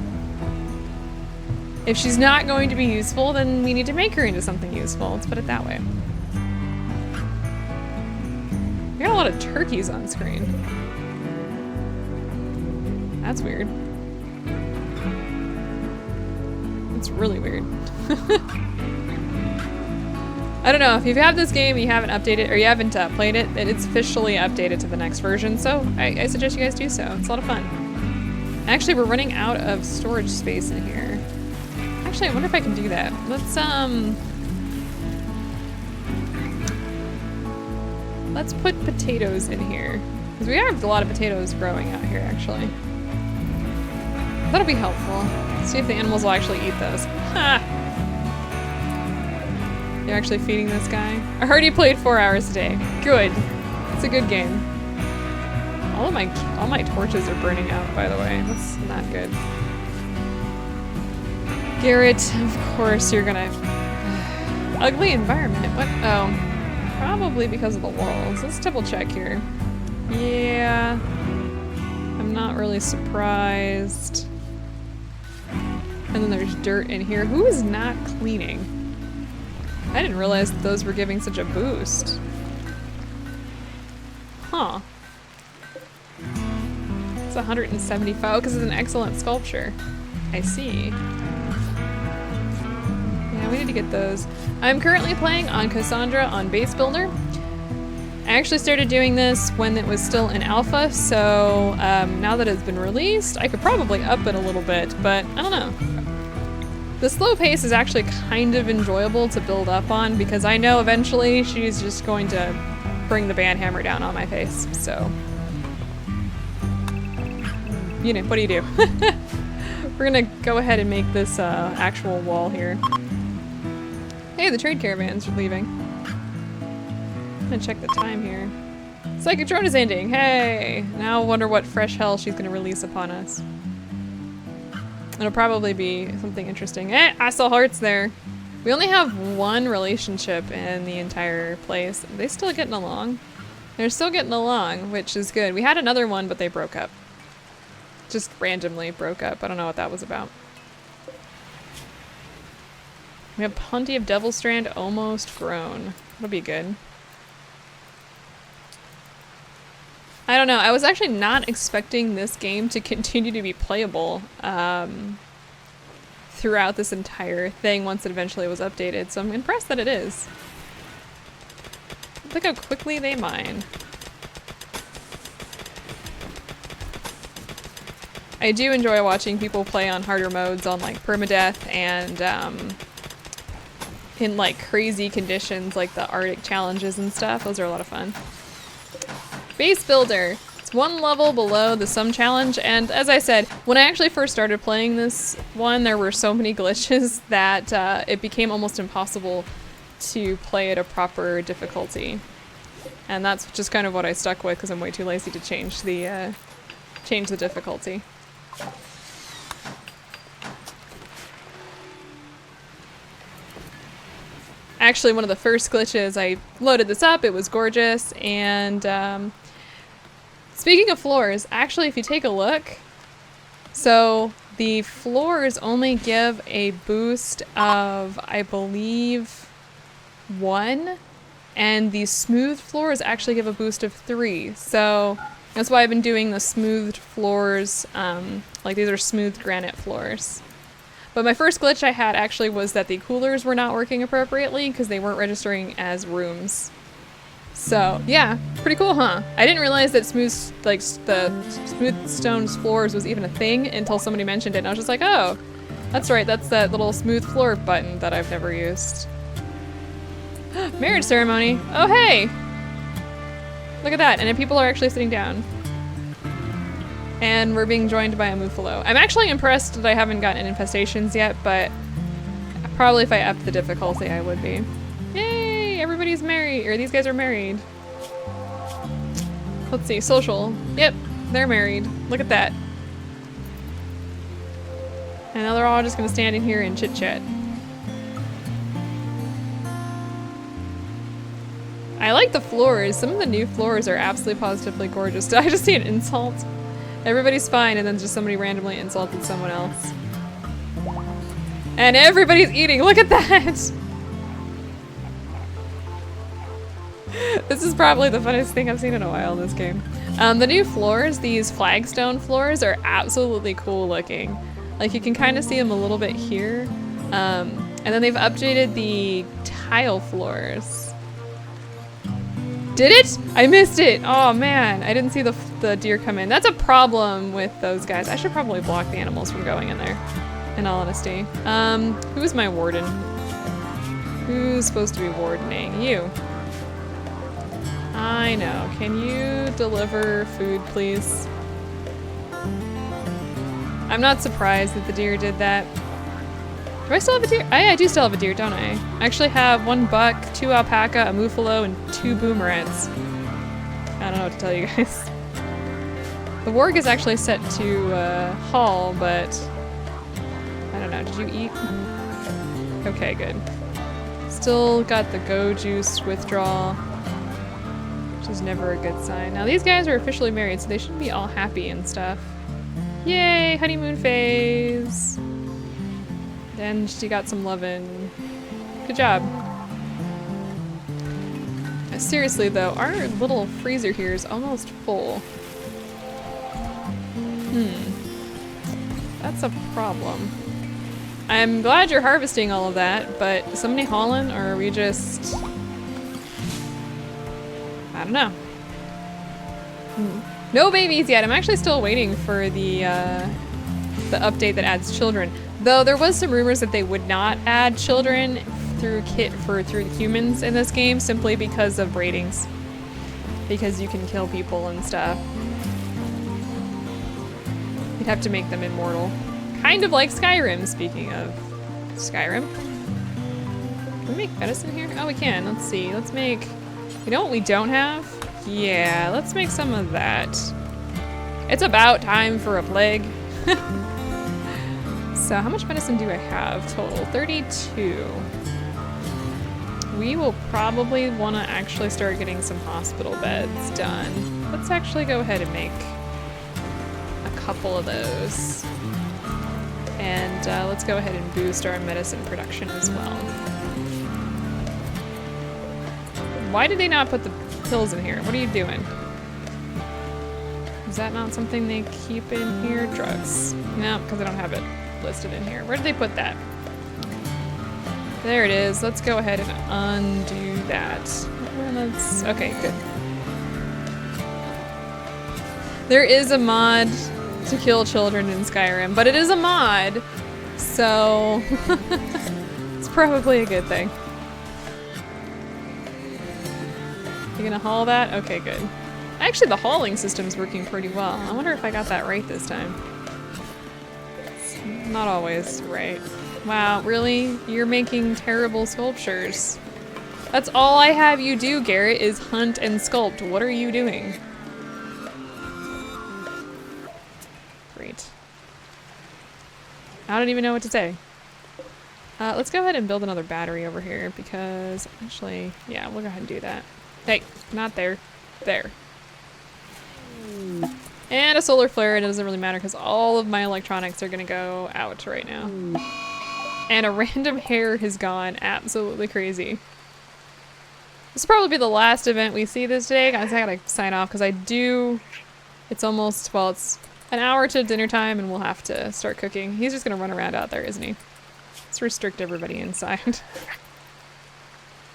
If she's not going to be useful, then we need to make her into something useful. Let's put it that way. We got a lot of turkeys on screen. That's weird. That's really weird. I don't know, if you've had this game, you haven't updated, or you haven't played it, it's officially updated to the next version, so I suggest you guys do so. It's a lot of fun. Actually, we're running out of storage space in here. Actually, I wonder if I can do that. Let's put potatoes in here. Because we have a lot of potatoes growing out here, actually. That'll be helpful. See if the animals will actually eat those. Ha! You're actually feeding this guy? I heard he played 4 hours a day. Good. It's a good game. All my torches are burning out, by the way. That's not good. Garrett, of course you're gonna... Ugly environment. What? Oh. Probably because of the walls. Let's double check here. Yeah. I'm not really surprised. And then there's dirt in here. Who is not cleaning? I didn't realize that those were giving such a boost. Huh. It's 175 because it's an excellent sculpture. I see. Yeah, we need to get those. I'm currently playing on Cassandra on Base Builder. I actually started doing this when it was still in alpha, so now that it's been released, I could probably up it a little bit, but I don't know. The slow pace is actually kind of enjoyable to build up on because I know eventually she's just going to bring the band hammer down on my face, so. You know, what do you do? We're gonna go ahead and make this actual wall here. Hey, the trade caravans are leaving. I'm gonna check the time here. Psychotron is ending, hey! Now I wonder what fresh hell she's gonna release upon us. It'll probably be something interesting. I saw hearts there. We only have one relationship in the entire place. Are they still getting along? They're still getting along, which is good. We had another one, but they broke up. Just randomly broke up. I don't know what that was about. We have plenty of Devil Strand almost grown. That'll be good. I don't know, I was actually not expecting this game to continue to be playable throughout this entire thing once it eventually was updated, so I'm impressed that it is. Look how quickly they mine. I do enjoy watching people play on harder modes on like permadeath and in like crazy conditions like the Arctic challenges and stuff. Those are a lot of fun. Base Builder. It's one level below the sum challenge, and as I said, when I actually first started playing this one, there were so many glitches that it became almost impossible to play at a proper difficulty. And that's just kind of what I stuck with because I'm way too lazy to change the difficulty. Actually, one of the first glitches, I loaded this up, it was gorgeous, and speaking of floors, actually if you take a look, so the floors only give a boost of, I believe, 1, and the smooth floors actually give a boost of 3, so that's why I've been doing the smoothed floors, like these are smooth granite floors. But my first glitch I had actually was that the coolers were not working appropriately because they weren't registering as rooms. So yeah, pretty cool, huh? I didn't realize that the smooth stone floors was even a thing until somebody mentioned it, and I was just like, oh, that's right, that's that little smooth floor button that I've never used. Marriage ceremony. Oh hey! Look at that, and then people are actually sitting down. And we're being joined by a Muffalo. I'm actually impressed that I haven't gotten infestations yet, but probably if I upped the difficulty, I would be. Yay! Everybody's married, or these guys are married. Let's see, social. Yep, they're married. Look at that. And now they're all just gonna stand in here and chit chat. I like the floors. Some of the new floors are absolutely positively gorgeous. Did I just see an insult? Everybody's fine, and then just somebody randomly insulted someone else. And everybody's eating! Look at that! This is probably the funniest thing I've seen in a while in this game. The new floors, these flagstone floors, are absolutely cool looking. Like, you can kind of see them a little bit here. And then they've updated the tile floors. Did it? I missed it. Oh man, I didn't see the deer come in. That's a problem with those guys. I should probably block the animals from going in there, in all honesty. Who's my warden? Who's supposed to be wardening? You. I know. Can you deliver food, please? I'm not surprised that the deer did that. Do I still have a deer? I do still have a deer, don't I? I actually have 1 buck, 2 alpaca, a muffalo, and 2 boomerangs. I don't know what to tell you guys. The warg is actually set to haul, but I don't know. Did you eat? Okay, good. Still got the go juice withdrawal, which is never a good sign. Now these guys are officially married, so they should be all happy and stuff. Yay, honeymoon phase. And she got some lovin'. Good job. Seriously though, our little freezer here is almost full. That's a problem. I'm glad you're harvesting all of that, but is somebody hauling, or are we just... I don't know. No babies yet. I'm actually still waiting for the update that adds children. Though there was some rumors that they would not add children through humans in this game simply because of ratings. Because you can kill people and stuff. You'd have to make them immortal. Kind of like Skyrim, speaking of Skyrim. Can we make medicine here? Oh, we can. Let's see. Let's make... You know what we don't have? Yeah, let's make some of that. It's about time for a plague. So how much medicine do I have total? 32. We will probably want to actually start getting some hospital beds done. Let's actually go ahead and make a couple of those. And let's go ahead and boost our medicine production as well. Why did they not put the pills in here? What are you doing? Is that not something they keep in here? Drugs. No, because I don't have it listed in here. Where did they put that? There it is. Let's go ahead and undo that. Okay, good. There is a mod to kill children in Skyrim, but it is a mod, so it's probably a good thing. You gonna haul that? Okay, good. Actually, the hauling system's working pretty well. I wonder if I got that right this time. It's not always right. Wow, really? You're making terrible sculptures. That's all I have you do, Garrett, is hunt and sculpt. What are you doing? Great. I don't even know what to say. Let's go ahead and build another battery over here because actually, yeah, we'll go ahead and do that. Hey, not there. There. And a solar flare, it doesn't really matter because all of my electronics are gonna go out right now. And a random hair has gone absolutely crazy. This will probably be the last event we see this day. Guys, I gotta sign off because it's almost, well, it's an hour to dinner time and we'll have to start cooking. He's just gonna run around out there, isn't he? Let's restrict everybody inside.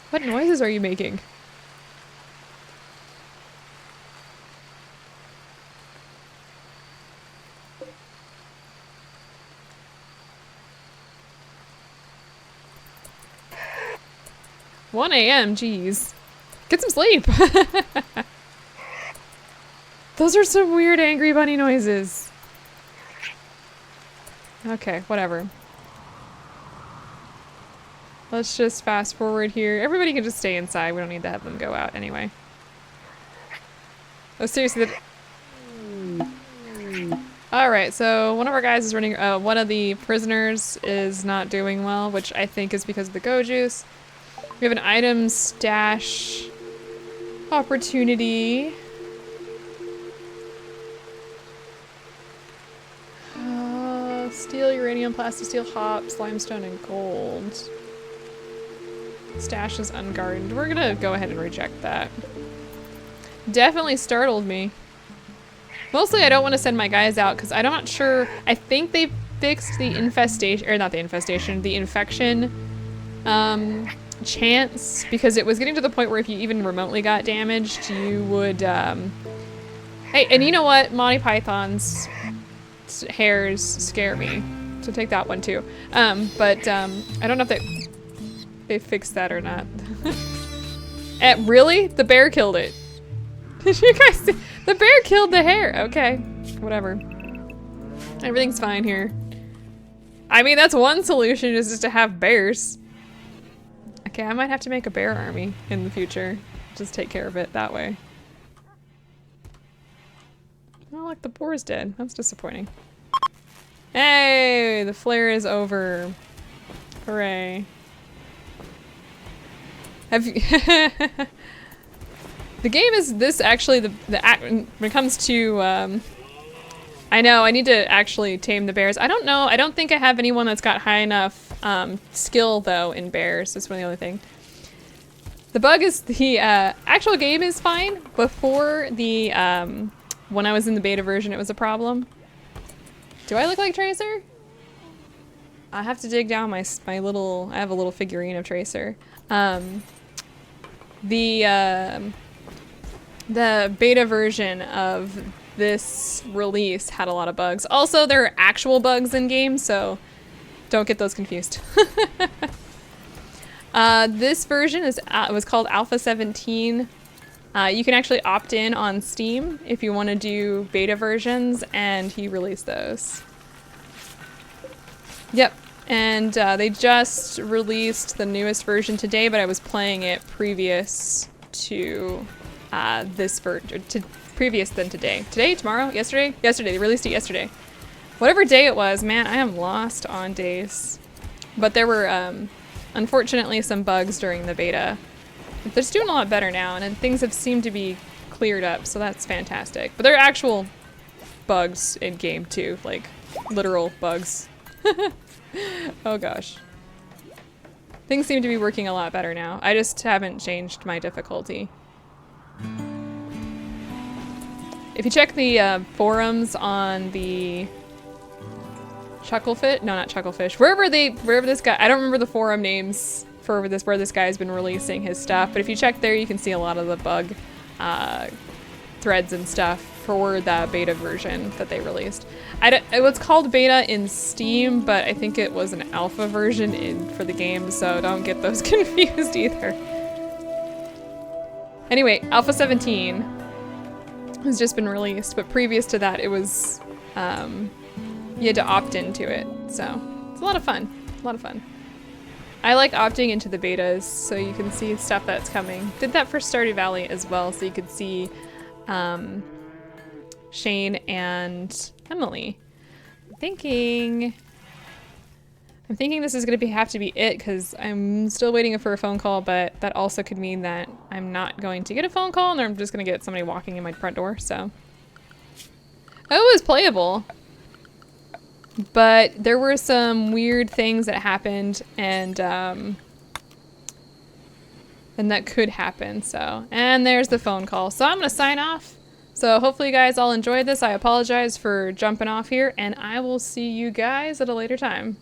What noises are you making? $1 a.m., jeez. Get some sleep! Those are some weird angry bunny noises. Okay, whatever. Let's just fast forward here. Everybody can just stay inside. We don't need to have them go out anyway. Oh, seriously. Alright, so one of our guys is running, one of the prisoners is not doing well, which I think is because of the go juice. We have an item stash opportunity. Steel, uranium, plastic steel, hops, limestone, and gold. Stash is unguarded. We're gonna go ahead and reject that. Definitely startled me. Mostly I don't want to send my guys out because I'm not sure. I think they fixed the infestation, or not the infestation, the infection chance, because it was getting to the point where if you even remotely got damaged, you would, Hey, and you know what? Monty Python's hairs scare me. So take that one too. I don't know if they fixed that or not. Really? The bear killed it. Did you guys see? The bear killed the hare. Okay, whatever. Everything's fine here. I mean, that's one solution, is just to have bears. Okay, I might have to make a bear army in the future. Just take care of it that way. Oh, look, the boar's dead. That's disappointing. Hey, the flare is over. Hooray. Have you The game is this actually when it comes to I know I need to actually tame the bears. I don't know. I don't think I have anyone that's got high enough skill though in bears. That's one the other thing. The bug is the actual game is fine. Before the when I was in the beta version, it was a problem. Do I look like Tracer? I have to dig down my little. I have a little figurine of Tracer. The beta version of this release had a lot of bugs. Also, there are actual bugs in game, so don't get those confused. This version is was called Alpha 17. You can actually opt in on Steam if you want to do beta versions, and he released those. Yep, and they just released the newest version today, but I was playing it previous to this version, previous than today. Today? Tomorrow? Yesterday? Yesterday. They released it yesterday. Whatever day it was, man, I am lost on days. But there were, unfortunately, some bugs during the beta. They're just doing a lot better now, and things have seemed to be cleared up, so that's fantastic. But there are actual bugs in game too, like literal bugs. Oh gosh. Things seem to be working a lot better now. I just haven't changed my difficulty. If you check the forums on the Chucklefish, no, not Chucklefish, wherever this guy, I don't remember the forum names for where this guy's been releasing his stuff, but if you check there, you can see a lot of the bug threads and stuff for the beta version that they released. It was called beta in Steam, but I think it was an alpha version for the game, so don't get those confused either. Anyway, Alpha 17. has just been released, but previous to that, it was, you had to opt into it. So it's a lot of fun, a lot of fun. I like opting into the betas so you can see stuff that's coming. Did that for Stardew Valley as well, so you could see Shane and Emily. I'm thinking this is gonna have to be it because I'm still waiting for a phone call, but that also could mean that I'm not going to get a phone call and I'm just gonna get somebody walking in my front door, so. Oh, it was playable. But there were some weird things that happened and that could happen, so. And there's the phone call. So I'm gonna sign off. So hopefully you guys all enjoyed this. I apologize for jumping off here and I will see you guys at a later time.